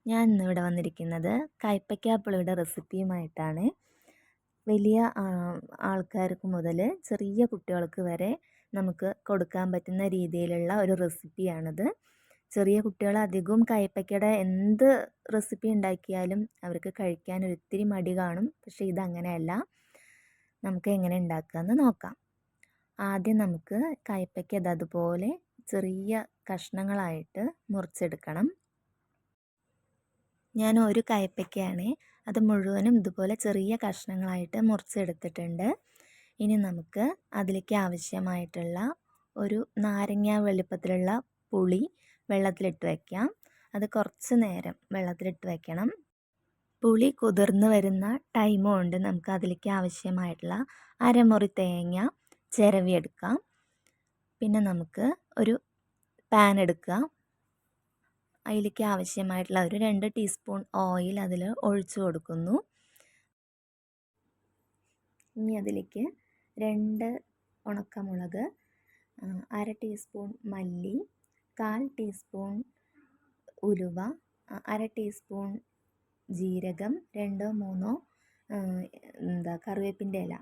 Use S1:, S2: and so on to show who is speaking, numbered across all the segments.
S1: ഞാൻ ഇന്നിവിടെ വന്നിരിക്കുന്നത് കൈപ്പയ്ക്ക പുളിയുടെ റെസിപ്പിയുമായിട്ടാണ്. വലിയ ആൾക്കാർക്ക് മുതൽ ചെറിയ കുട്ടികൾക്ക് വരെ നമുക്ക് കൊടുക്കാൻ പറ്റുന്ന രീതിയിലുള്ള ഒരു റെസിപ്പിയാണിത്. ചെറിയ കുട്ടികൾ അധികവും കൈപ്പയ്ക്കയുടെ എന്ത് റെസിപ്പി ഉണ്ടാക്കിയാലും അവർക്ക് കഴിക്കാൻ ഒരിത്തിരി മടി കാണും. പക്ഷേ ഇതങ്ങനെയല്ല. നമുക്ക് എങ്ങനെ ഉണ്ടാക്കാമെന്ന് നോക്കാം. ആദ്യം നമുക്ക് കൈപ്പയ്ക്ക അതുപോലെ ചെറിയ കഷ്ണങ്ങളായിട്ട് മുറിച്ചെടുക്കണം. ഞാൻ ഒരു കൈപ്പയ്ക്കയാണ് അത് മുഴുവനും ഇതുപോലെ ചെറിയ കഷ്ണങ്ങളായിട്ട് മുറിച്ചെടുത്തിട്ടുണ്ട്. ഇനി നമുക്ക് അതിലേക്ക് ആവശ്യമായിട്ടുള്ള ഒരു നാരങ്ങ വലുപ്പത്തിലുള്ള പുളി വെള്ളത്തിലിട്ട് വയ്ക്കാം. അത് കുറച്ച് നേരം വെള്ളത്തിലിട്ട് വയ്ക്കണം. പുളി കുതിർന്ന് വരുന്ന ടൈം കൊണ്ട് നമുക്ക് അതിലേക്ക് ആവശ്യമായിട്ടുള്ള അരമുറി തേങ്ങ ചിരവിയെടുക്കാം. പിന്നെ നമുക്ക് ഒരു പാൻ എടുക്കുക. അതിലേക്ക് ആവശ്യമായിട്ടുള്ള ഒരു 2 ടീസ്പൂൺ ഓയിൽ അതിൽ ഒഴിച്ചു കൊടുക്കുന്നു. ഇനി അതിലേക്ക് 2 ഉണക്കമുളക്, 1/2 ടീസ്പൂൺ മല്ലി, 1/4 ടീസ്പൂൺ ഉലുവ, 1/2 ടീസ്പൂൺ ജീരകം, 2-3 കറിവേപ്പിൻ്റെ ഇല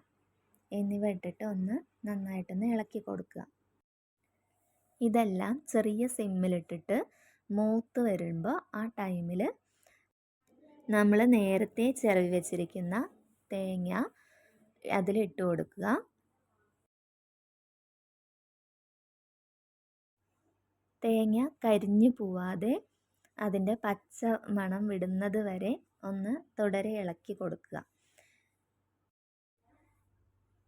S1: എന്നിവ ഇട്ടിട്ട് ഒന്ന് നന്നായിട്ടൊന്ന് ഇളക്കി കൊടുക്കുക. ഇതെല്ലാം ചെറിയ സിമ്മിലിട്ടിട്ട് മൂത്ത് വരുമ്പോൾ ആ ടൈമിൽ നമ്മൾ നേരത്തെ ചിരവി വെച്ചിരിക്കുന്ന തേങ്ങ അതിലിട്ട് കൊടുക്കുക. തേങ്ങ കരിഞ്ഞു പോവാതെ അതിൻ്റെ പച്ച മണം വിടുന്നത് വരെ ഒന്ന് തുടരെ ഇളക്കി കൊടുക്കുക.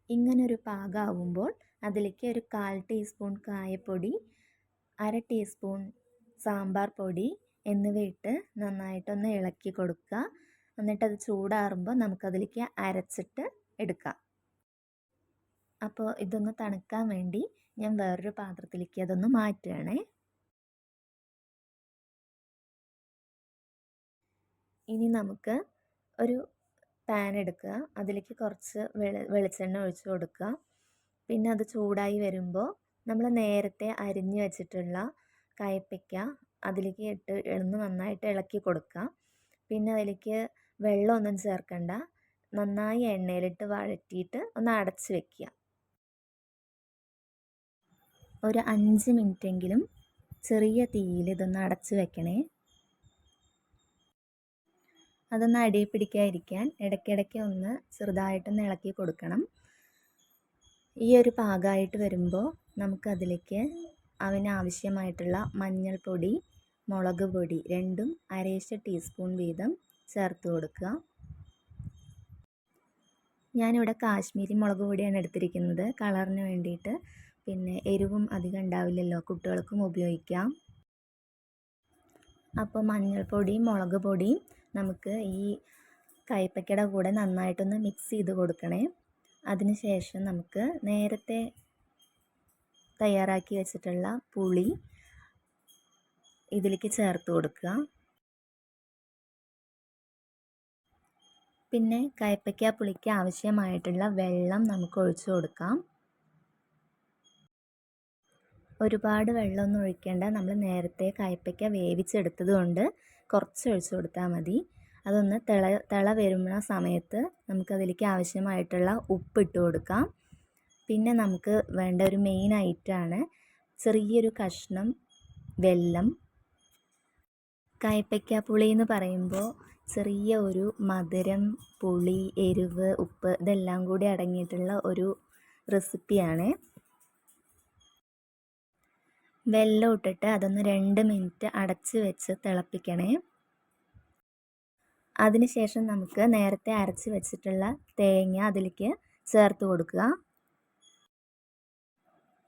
S1: ഇങ്ങനൊരു പാകമാവുമ്പോൾ അതിലേക്ക് ഒരു 1/4 ടീസ്പൂൺ കായപ്പൊടി, 1/2 ടീസ്പൂൺ സാമ്പാർ പൊടി എന്നിവയിട്ട് നന്നായിട്ടൊന്ന് ഇളക്കി കൊടുക്കുക. എന്നിട്ടത് ചൂടാറുമ്പോൾ നമുക്കതിലേക്ക് അരച്ചിട്ട് എടുക്കാം. അപ്പോൾ ഇതൊന്ന് തണുക്കാൻ വേണ്ടി ഞാൻ വേറൊരു പാത്രത്തിലേക്ക് അതൊന്ന് മാറ്റുകയാണേ. ഇനി നമുക്ക് ഒരു പാൻ എടുക്കുക. അതിലേക്ക് കുറച്ച് വെളിച്ചെണ്ണ ഒഴിച്ച് കൊടുക്കുക. പിന്നെ അത് ചൂടായി വരുമ്പോൾ നമ്മൾ നേരത്തെ അരിഞ്ഞു വെച്ചിട്ടുള്ള കൈപ്പയ്ക്ക അതിലേക്ക് ഇട്ട് നന്നായിട്ട് ഇളക്കി കൊടുക്കുക. പിന്നെ അതിലേക്ക് വെള്ളമൊന്നും ചേർക്കണ്ട. നന്നായി എണ്ണയിലിട്ട് വഴറ്റിയിട്ട് ഒന്ന് അടച്ച് വെക്കുക. ഒരു 5 മിനിറ്റെങ്കിലും ചെറിയ തീയിൽ ഇതൊന്ന് അടച്ച് വെക്കണേ. അതൊന്ന് അടിയിൽ പിടിക്കാതിരിക്കാൻ ഇടയ്ക്കിടയ്ക്ക് ഒന്ന് ചെറുതായിട്ടൊന്ന് ഇളക്കി കൊടുക്കണം. ഈ ഒരു പാകമായിട്ട് വരുമ്പോൾ നമുക്കതിലേക്ക് ആവശ്യമായിട്ടുള്ള മഞ്ഞൾപ്പൊടി, മുളക് പൊടി രണ്ടും 1/2 ടീസ്പൂൺ വീതം ചേർത്ത് കൊടുക്കുക. ഞാനിവിടെ കാശ്മീരി മുളക് പൊടിയാണ് എടുത്തിരിക്കുന്നത് കളറിന് വേണ്ടിയിട്ട്. പിന്നെ എരിവും അധികം ഉണ്ടാവില്ലല്ലോ, കുട്ടികൾക്കും ഉപയോഗിക്കാം. അപ്പോൾ മഞ്ഞൾപ്പൊടിയും മുളക് പൊടിയും നമുക്ക് ഈ കൈപ്പയ്ക്കയുടെ കൂടെ നന്നായിട്ടൊന്ന് മിക്സ് ചെയ്ത് കൊടുക്കണേ. അതിനുശേഷം നമുക്ക് നേരത്തെ തയ്യാറാക്കി വെച്ചിട്ടുള്ള പുളി ഇതിലേക്ക് ചേർത്ത് കൊടുക്കുക. പിന്നെ കൈപ്പയ്ക്ക പുളിക്ക് ആവശ്യമായിട്ടുള്ള വെള്ളം നമുക്ക് ഒഴിച്ചു കൊടുക്കാം. ഒരുപാട് വെള്ളമൊന്നും ഒഴിക്കേണ്ട. നമ്മൾ നേരത്തെ കൈപ്പയ്ക്ക വേവിച്ചെടുത്തത് കൊണ്ട് കുറച്ച് ഒഴിച്ചു കൊടുത്താൽ മതി. അതൊന്ന് തിള വരുന്ന സമയത്ത് നമുക്കതിലേക്ക് ആവശ്യമായിട്ടുള്ള ഉപ്പിട്ട് കൊടുക്കാം. പിന്നെ നമുക്ക് വേണ്ട ഒരു മെയിൻ ഐറ്റമാണ് ചെറിയൊരു കഷ്ണം വെല്ലം. കൈപ്പയ്ക്ക പുളി എന്ന് പറയുമ്പോൾ ചെറിയ ഒരു മധുരം, പുളി, എരിവ്, ഉപ്പ് ഇതെല്ലാം കൂടി അടങ്ങിയിട്ടുള്ള ഒരു റെസിപ്പിയാണ്. വെല്ലം ഇട്ടിട്ട് അതൊന്ന് 2 മിനിറ്റ് അടച്ച് വെച്ച് തിളപ്പിക്കണേ. അതിനുശേഷം നമുക്ക് നേരത്തെ അരച്ച് വെച്ചിട്ടുള്ള തേങ്ങ അതിലേക്ക് ചേർത്ത് കൊടുക്കുക.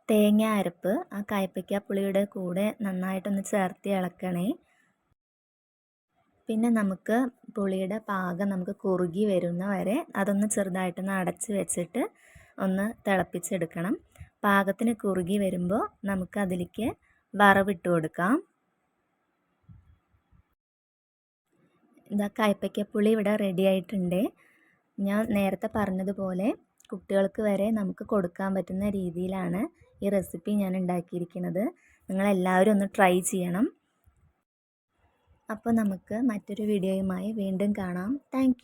S1: തേങ്ങ അരപ്പ് ആ കൈപ്പയ്ക്ക പുളിയുടെ കൂടെ നന്നായിട്ടൊന്ന് ചേർത്ത് ഇളക്കണേ. പിന്നെ നമുക്ക് പുളിയുടെ പാകം നമുക്ക് കുറുകി വരുന്ന വരെ അതൊന്ന് ചെറുതായിട്ടൊന്ന് അടച്ച് വെച്ചിട്ട് ഒന്ന് തിളപ്പിച്ചെടുക്കണം. പാകത്തിന് കുറുകി വരുമ്പോൾ നമുക്ക് അതിലേക്ക് വറവിട്ട് കൊടുക്കാം. ഇതാ കൈപ്പയ്ക്കപ്പുളി ഇവിടെ റെഡി ആയിട്ടുണ്ട്. ഞാൻ നേരത്തെ പറഞ്ഞതുപോലെ കുട്ടികൾക്ക് വരെ നമുക്ക് കൊടുക്കാൻ പറ്റുന്ന രീതിയിലാണ് ഈ റെസിപ്പി ഞാൻ ഉണ്ടാക്കിയിരിക്കുന്നത്. നിങ്ങളെല്ലാവരും ഒന്ന് ട്രൈ ചെയ്യണം. അപ്പോൾ നമുക്ക് മറ്റൊരു വീഡിയോയുമായി വീണ്ടും കാണാം. താങ്ക്